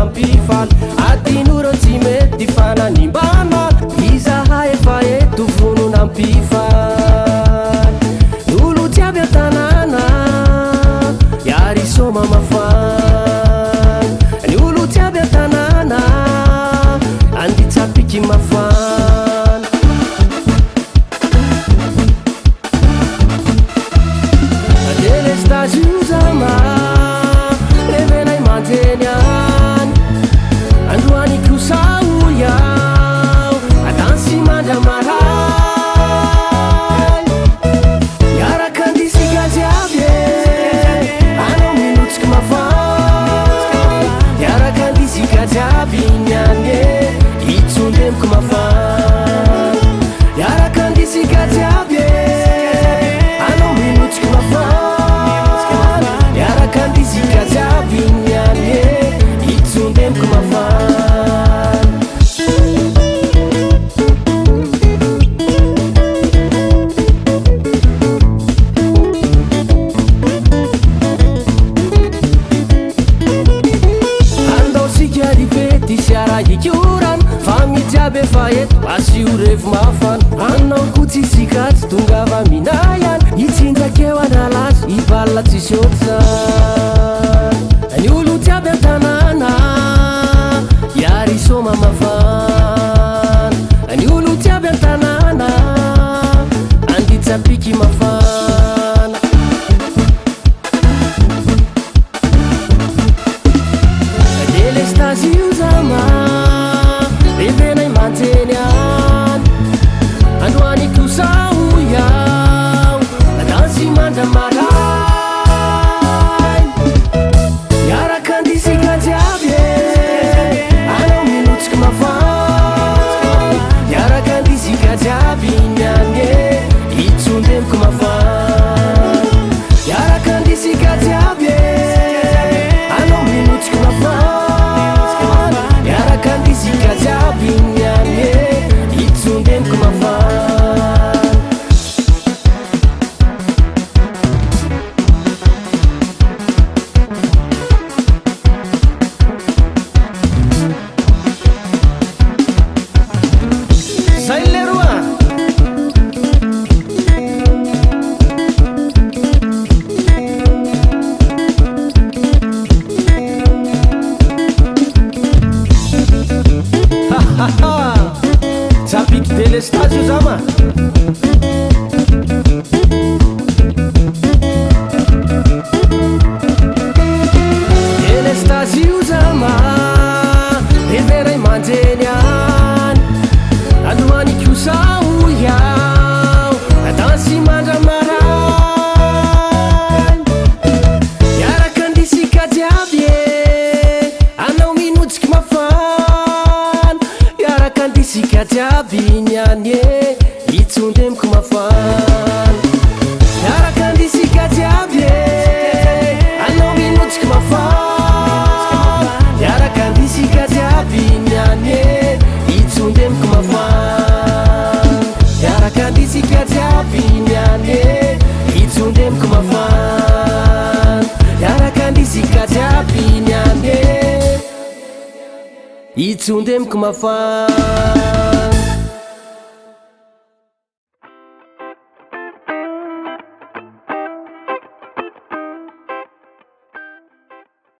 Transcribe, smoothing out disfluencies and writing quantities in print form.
nampifana adinoro tsy mety fananimbana izahay efa eto vono nampifana olo jiaby an-tanàna iary soma mafana ny olo jiaby an-tanàna anditsapiky mafana delestage io zama levenay manjeny any androany kosao iaho adansy mandra maray miaraka andisika jiaby anao minotsiky mafana miaraka andisika jiaby niany itsondemiko mafana miaraka andisika jiaby anao minotsiky mafana miaraka andisika jiaby niany itsondemiko mafana ikiorana fa mijiaby efa eto asio revo mafana anao ko tsy sikatsy tonga va minayany itsinjakeo analazy ibalina tsisy otrany ny olo jiaby an-tanàna iary soma mafana ny olo jiaby an-tanàna anditsapiky mafana delestage io zama levenay manjeny any androany kosao iaho adansy mandra maray miaraka andisika jiaby anao minotsiky mafana miaraka andisika jiaby niany itsondemiko mafana miaraka andisika jiaby anao minotsiky mafana miaraka andisika jiaby niany itsondemiko mafana zay leroa Zapiky delestage io zama delestage io zama levenay manjeny any androany kosao iaho adansy mandra maray miaraka andisika jiaby anao minotsiky mafana miaraka andisika jiaby niany itsondemiko mafana miaraka andisika jiaby anao minotsiky mafana miaraka andisika jiaby niany itsondemiko mafana miaraka andisika jiaby niany itsondemiko mafana miaraka andisika jiaby niany itsondemiko mafana